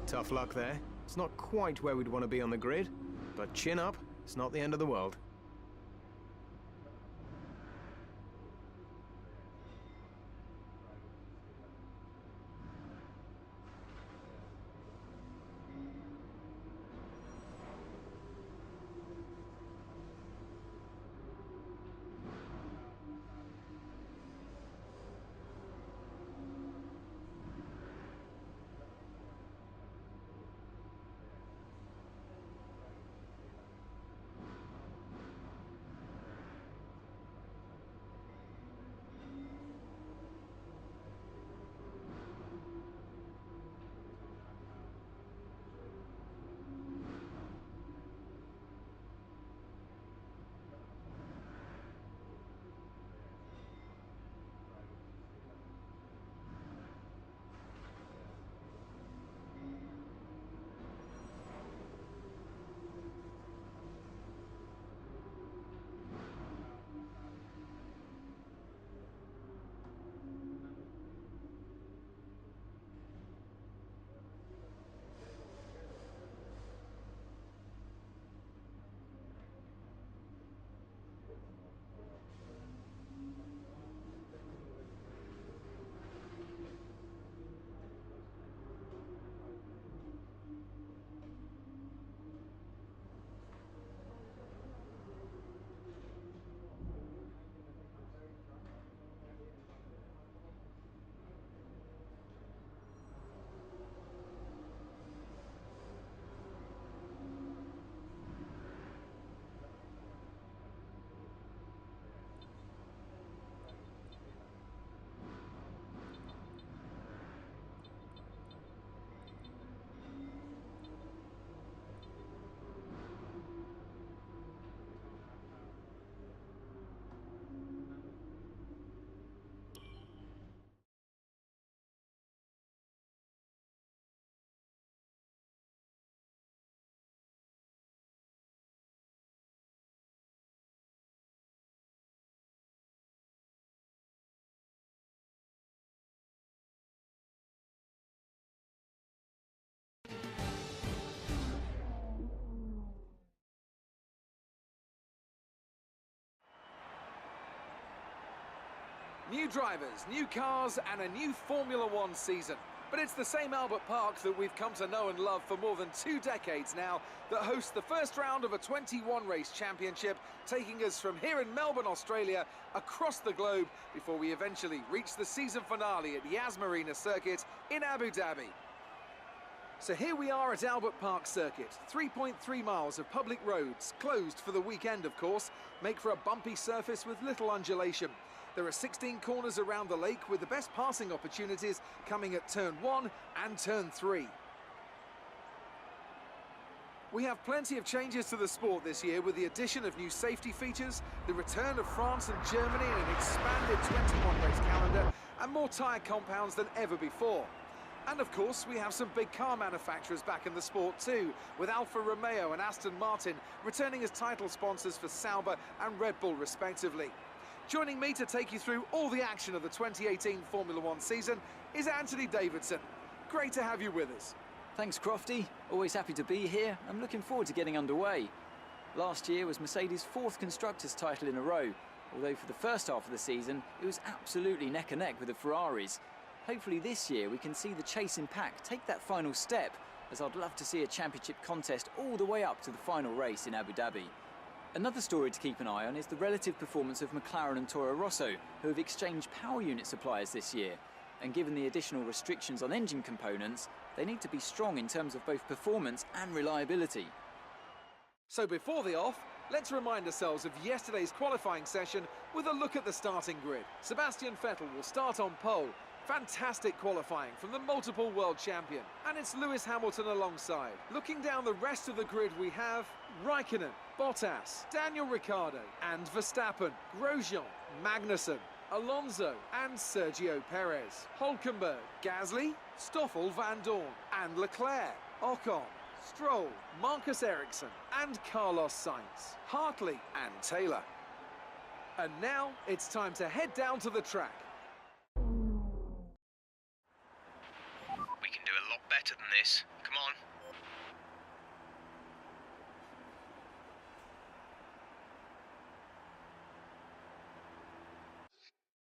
Tough luck there. It's not quite where we'd want to be on the grid, but chin up, it's not the end of the world. New drivers, new cars and a new Formula One season. But it's the same Albert Park that we've come to know and love for more than 2 decades now that hosts the first round of a 21-race championship, taking us from here in Melbourne, Australia, across the globe before we eventually reach the season finale at Yas Marina Circuit in Abu Dhabi. So here we are at Albert Park Circuit. 3.3 miles of public roads, closed for the weekend of course, make for a bumpy surface with little undulation. There are 16 corners around the lake with the best passing opportunities coming at turn 1 and turn 3. We have plenty of changes to the sport this year with the addition of new safety features, the return of France and Germany in an expanded 21-race calendar and more tyre compounds than ever before. And of course, we have some big car manufacturers back in the sport too, with Alfa Romeo and Aston Martin returning as title sponsors for Sauber and Red Bull respectively. Joining me to take you through all the action of the 2018 Formula One season is Anthony Davidson. Great to have you with us. Thanks, Crofty. Always happy to be here. I'm looking forward to getting underway. Last year was Mercedes' 4th Constructors' title in a row, although for the first half of the season, it was absolutely neck and neck with the Ferraris. Hopefully this year we can see the chasing pack take that final step, as I'd love to see a championship contest all the way up to the final race in Abu Dhabi. Another story to keep an eye on is the relative performance of McLaren and Toro Rosso, who have exchanged power unit suppliers this year. And given the additional restrictions on engine components, they need to be strong in terms of both performance and reliability. So before the off, let's remind ourselves of yesterday's qualifying session with a look at the starting grid. Sebastian Vettel will start on pole. Fantastic qualifying from the multiple world champion. And it's Lewis Hamilton alongside. Looking down the rest of the grid, we have Raikkonen, Bottas, Daniel Ricciardo and Verstappen, Grosjean, Magnussen, Alonso and Sergio Perez, Hülkenberg, Gasly, Stoffel Van Dorn and Leclerc, Ocon, Stroll, Marcus Ericsson and Carlos Sainz, Hartley and Taylor. And now it's time to head down to the track. We can do a lot better than this. Come on.